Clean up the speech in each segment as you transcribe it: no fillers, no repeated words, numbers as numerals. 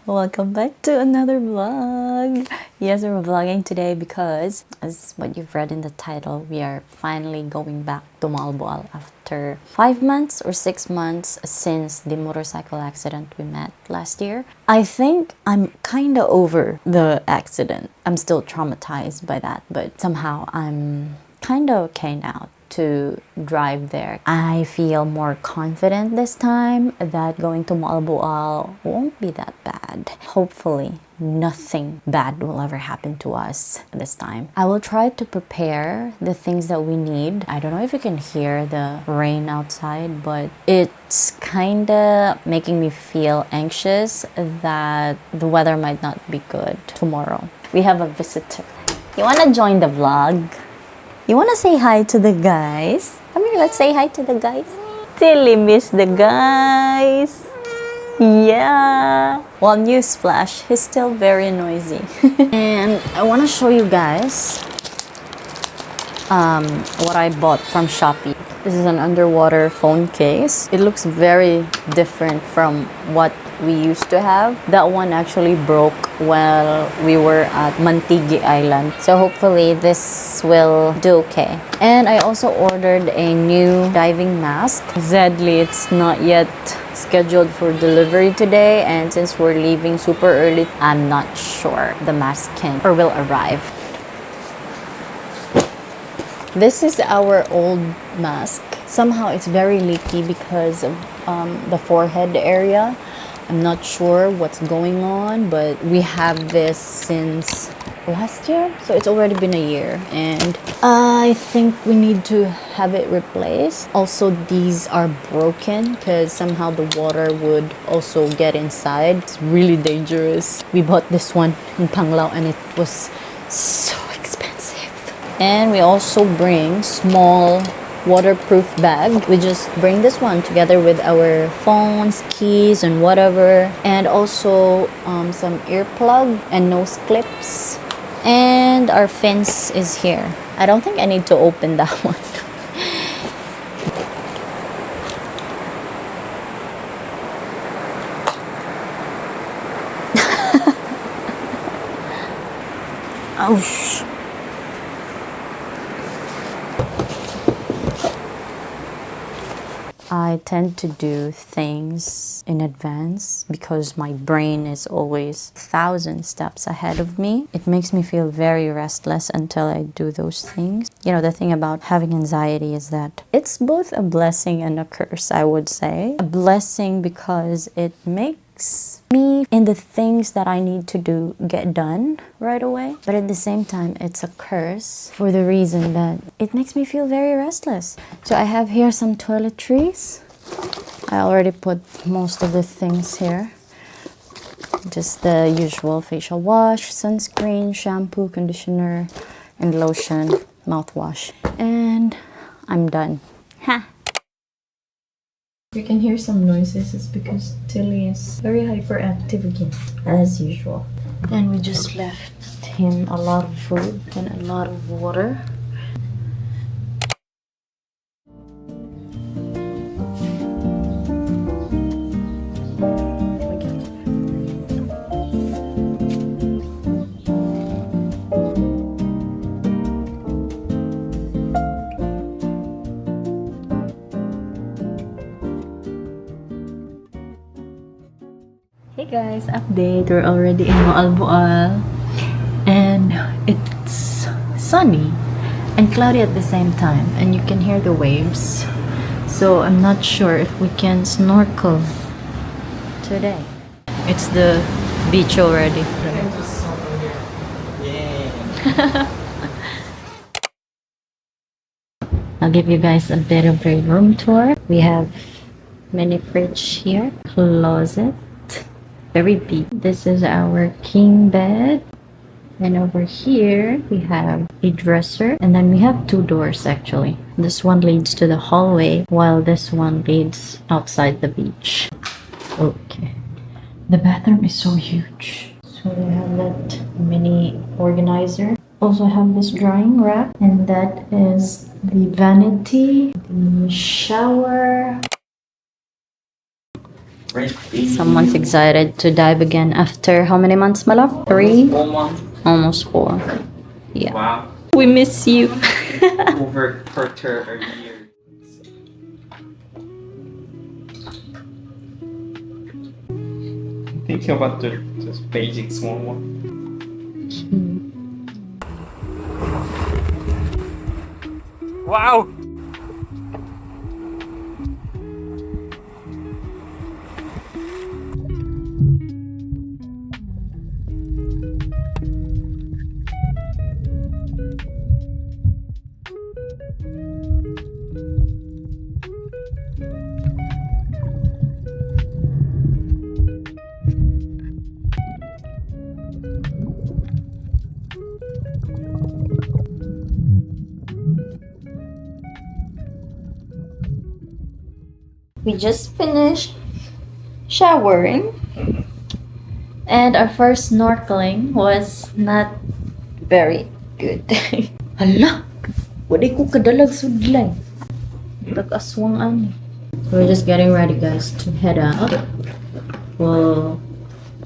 Welcome back to another vlog. Yes, we're vlogging today because, as what you've read in the title, we are finally going back to Moalboal after 5 months or 6 months since the motorcycle accident we met last year. I think I'm kind of over the accident. I'm still traumatized by that, but somehow I'm kind of okay now to drive there. I feel more confident this time that going to Moalboal won't be that bad. Hopefully, nothing bad will ever happen to us this time. I will try to prepare the things that we need. I don't know if you can hear the rain outside, but it's kinda making me feel anxious that the weather might not be good tomorrow. We have a visitor. You wanna join the vlog? You wanna say hi to the guys? Come here, let's say hi to the guys. Tilly miss the guys. Yeah. Well, newsflash, he's still very noisy. And I wanna show you guys what I bought from Shopee. This is an underwater phone case. It looks very different from what we used to have. That one actually broke while we were at Mantigi Island. So hopefully this will do okay. And I also ordered a new diving mask. Sadly, it's not yet scheduled for delivery today, and since we're leaving super early, I'm not sure the mask can or will arrive. This is our old mask. Somehow it's very leaky because of the forehead area. I'm not sure what's going on, but we have this since last year, so it's already been a year, and I think we need to have it replaced. Also, these are broken because somehow the water would also get inside. It's really dangerous. We bought this one in Panglao and it was so expensive. And we also bring small waterproof bag. We just bring this one together with our phones, keys, and whatever, and also some earplug and nose clips. And our fence is here. I don't think I need to open that one. Oh, I tend to do things in advance because my brain is always 1,000 steps ahead of me. It makes me feel very restless until I do those things. You know, the thing about having anxiety is that it's both a blessing and a curse, I would say. A blessing because it makes me in the things that I need to do get done right away, but at the same time it's a curse for the reason that it makes me feel very restless. So I have here some toiletries. I already put most of the things here, just the usual facial wash, sunscreen, shampoo, conditioner, and lotion, mouthwash, and I'm done. Ha! You can hear some noises. It's because Tilly is very hyperactive again, as usual. And we just left him a lot of food and a lot of water. Hey guys, update. We're already in Moalboal and it's sunny and cloudy at the same time, and you can hear the waves. So I'm not sure if we can snorkel today. It's the beach already. I'll give you guys a bit of a room tour. We have mini fridge here, closet. Very big. This is our king bed, and over here we have a dresser, and then we have 2 doors actually. This one leads to the hallway while this one leads outside the beach. Okay, the bathroom is so huge, so we have that mini organizer. Also have this drying rack, and that is the vanity, the shower. Someone's excited to dive again after how many months, my love? 3? 4 months. Almost 4. Yeah. Wow. We miss you. Over quarter a year. Thinking about the just basic small one. Wow! We just finished showering, and our first snorkeling was not very good. Hala! Wala ko kadalag sudlay. Tag-aswang ani. We're just getting ready, guys, to head out. We'll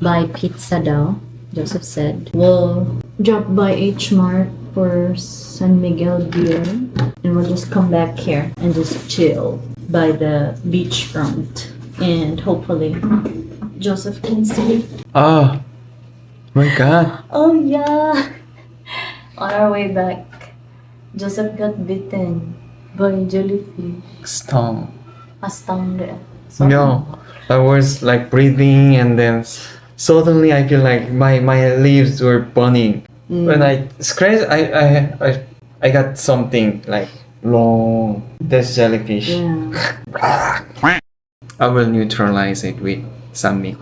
buy pizza daw, Joseph said. We'll drop by HMart for San Miguel beer, and we'll just come back here and just chill by the beachfront. And hopefully, Joseph can sleep. Oh my god. Oh yeah! On our way back, Joseph got bitten by jellyfish. Stung. Astounded. No. I was like breathing and then suddenly I feel like my lips were burning. When I scratched, I got something like long. That's jellyfish. Yeah. I will neutralize it with some milk.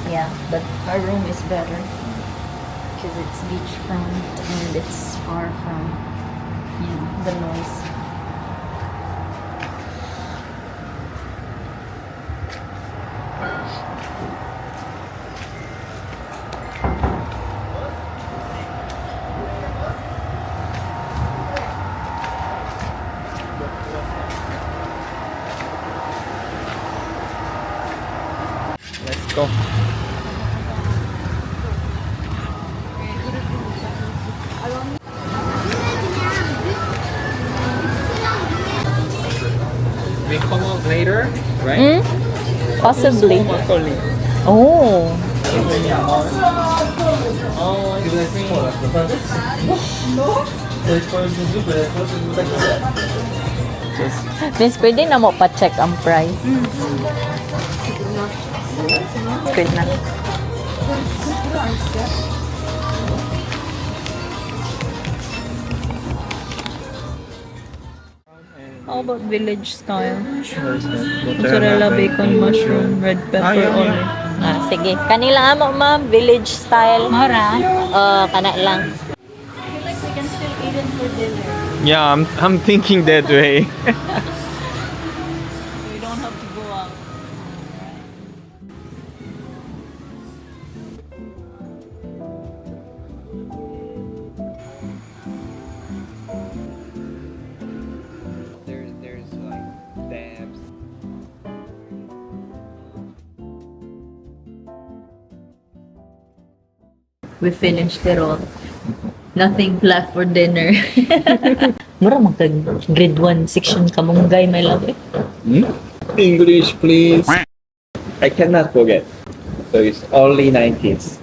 Yeah, but our room is better because it's beachfront and it's far from, the noise. Let's go. We come out later, right? Possibly. Macaulay. Oh. Miss, pwede na mo pa-check ang price. Good na. How about village style? Mozzarella, bacon, mushroom, red pepper, olive. Sige. Kanila amo, ma'am. Village style. Mora? Kana lang. I feel like we can still eat it for dinner. Yeah, I'm thinking that way. We don't have to go out. There's like dams. We finished it all. Nothing left for dinner. Mura magka grade 1 section kamunggay, my love. English, please. I cannot forget. So it's only 90s.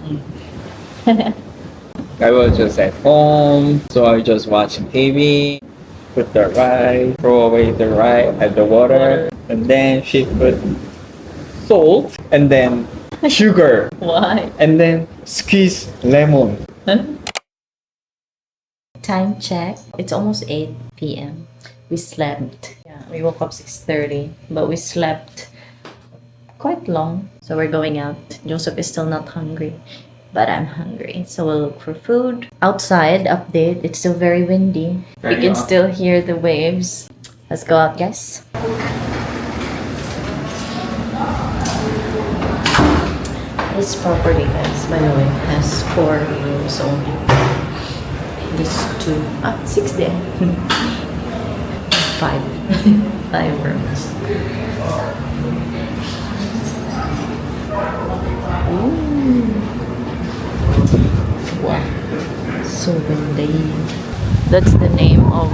I was just at home, so I just watching TV, put the rice, throw away the rice, add the water, and then she put salt, and then sugar, Why? and then squeeze lemon. Time check. It's almost 8 p.m. We slept. Yeah, we woke up 6:30, but we slept quite long. So we're going out. Joseph is still not hungry, but I'm hungry. So we'll look for food. Outside, update. It's still very windy. We can still hear the waves. Let's go out, guys. This property, guys, by the way, has 4 rooms only. This 6 there. 5. 5 rooms. Ooh. Wow. So windy. That's the name of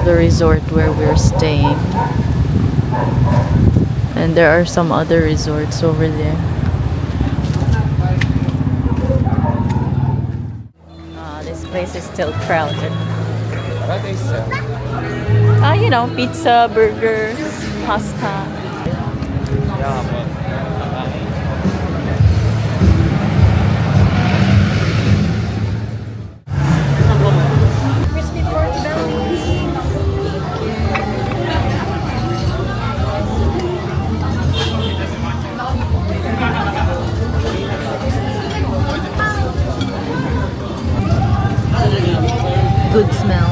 the resort where we're staying. And there are some other resorts over there. This place is still crowded. What they sell? You know, pizza, burgers, pasta. Yeah, Crispy pork belly. Good smell.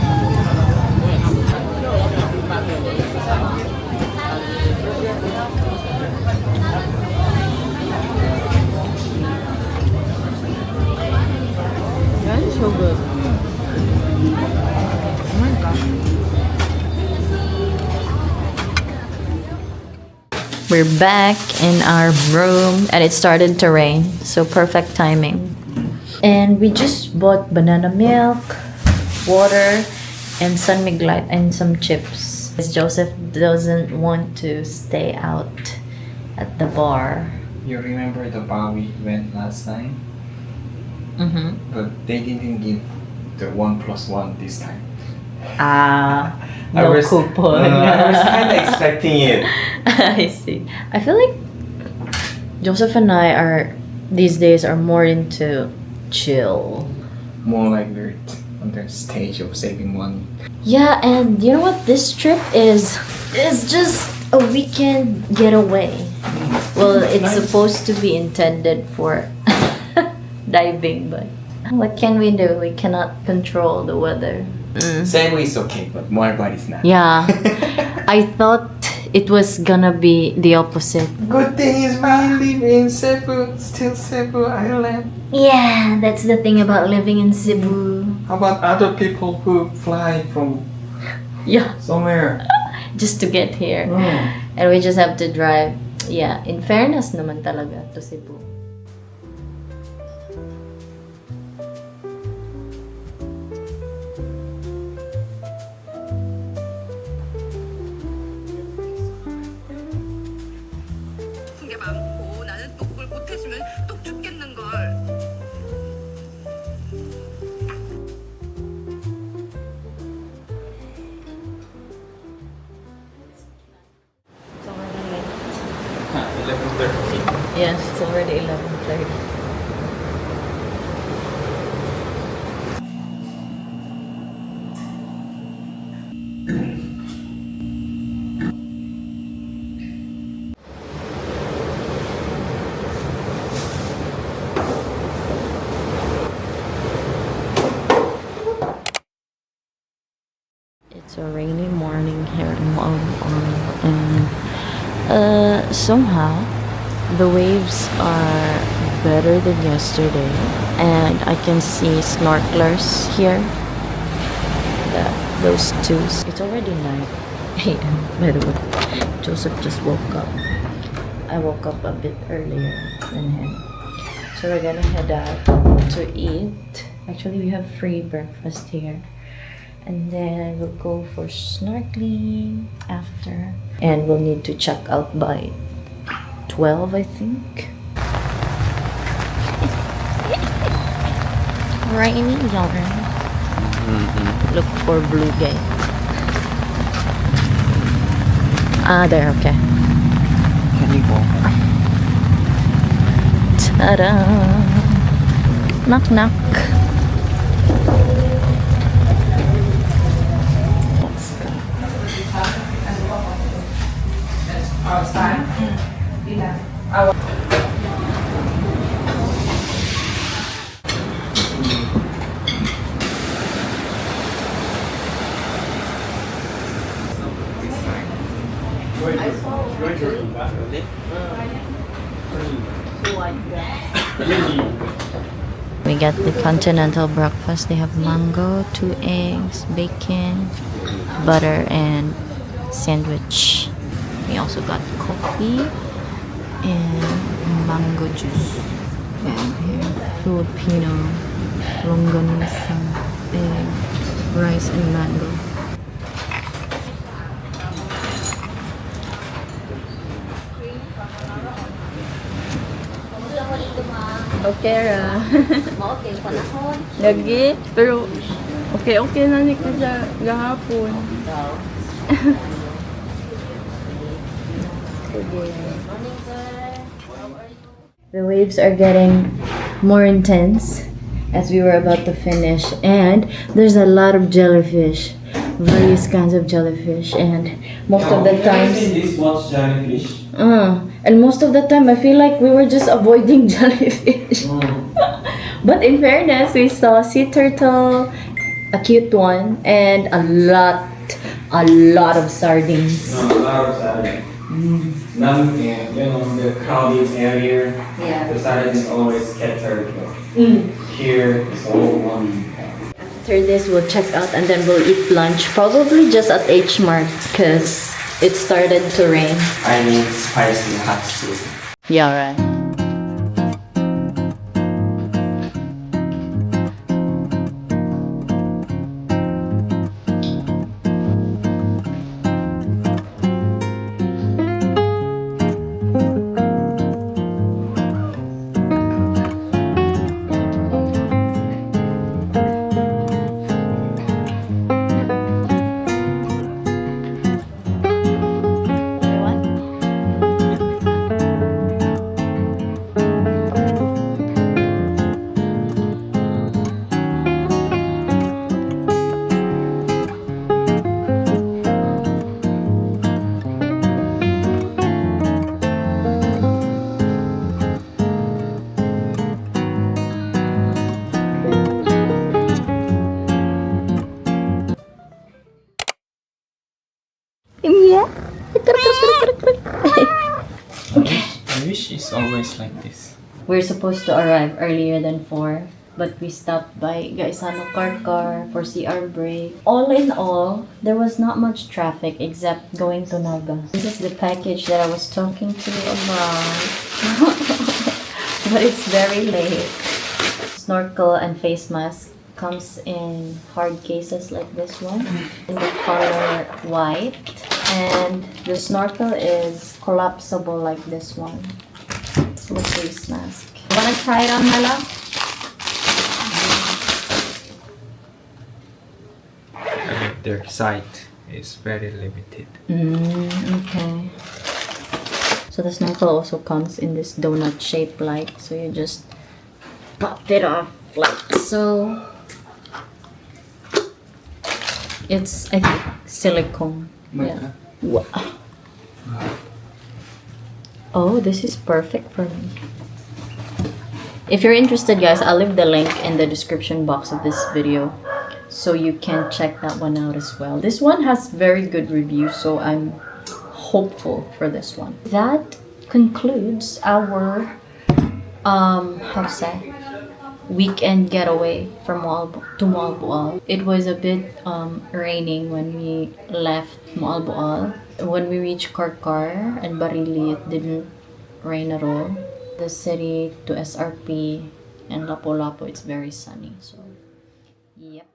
That is so good. Oh my god. We're back in our room and it started to rain, so perfect timing. And we just bought banana milk, water, and San Miglite and some chips. Joseph doesn't want to stay out at the bar. You remember the bar we went last time? Mm-hmm. But they didn't give the 1+1 this time. No coupon. I was kind of expecting it. I see. I feel like Joseph and I are these days are more into chill. More like we're on the stage of saving money. Yeah, and you know what? This trip is just a weekend getaway. Well, it's Nice. supposed to be intended for diving, but what can we do? We cannot control the weather. Cebu is okay, but Moalboal is not. Yeah, I thought it was gonna be the opposite. Good thing is I live in Cebu, still Cebu Island. Yeah, that's the thing about living in Cebu. How about other people who fly from Yeah, somewhere? just to get here. Mm. And we just have to drive. Yeah, in fairness naman talaga to Cebu. 게 많고 나는 또 그걸 못 해주면 또 죽겠는 걸. It's already late. 11:30. Yes, it's already 11:30. It's a rainy morning here in Moalboal, and somehow the waves are better than yesterday, and I can see snorkelers here. Those two. It's already 9 a.m. by the way. Joseph just woke up. I woke up a bit earlier than him, so we're gonna head out to eat. Actually, we have free breakfast here. And then we'll go for snorkeling after. And we'll need to check out by 12, I think. Rainy yarn. Look for blue gate. There, okay. Can you go? Ta-da! Knock, knock. We get the continental breakfast. They have mango, 2 eggs, bacon, butter, and sandwich. We also got coffee and mango juice. And here, Filipino longganisa, egg, rice, and mango. Okay ra. Okay, panahon. Lagi, pero okay na ni ko siya gahapon. The waves are getting more intense as we were about to finish, and there's a lot of jellyfish, various kinds of jellyfish, and most of the times. This much jellyfish. And most of the time, I feel like we were just avoiding jellyfish. But in fairness, we saw sea turtle, a cute one, and a lot of sardines. A lot of salad. None, the crowded area. Yeah. The salad is always scattered. Here is all one. After this, we'll check out and then we'll eat lunch. Probably just at HMart because it started to rain. I need spicy hot soup. Yeah, right. Yeah. I wish it's always like this. We're supposed to arrive earlier than 4, but we stopped by Gaisano Karkar for CR break. All in all, there was not much traffic except going to Naga. This is the package that I was talking to you about. But it's very late. Snorkel and face mask comes in hard cases like this one in the color white, and the snorkel is collapsible like this one. The face mask. Wanna try it on, Hala? Their sight is very limited. Okay. So the snorkel also comes in this donut shape like, so you just pop it off like so. It's, I think, silicone. Yeah. Wow. Oh, this is perfect for me. If you're interested, guys, I'll leave the link in the description box of this video so you can check that one out as well. This one has very good reviews, so I'm hopeful for this one. That concludes our weekend getaway from Moalboal. It was a bit raining when we left Moalboal. When we reached Karkar and Barili, it didn't rain at all. The city to SRP and Lapu-Lapu, it's very sunny. So, yep.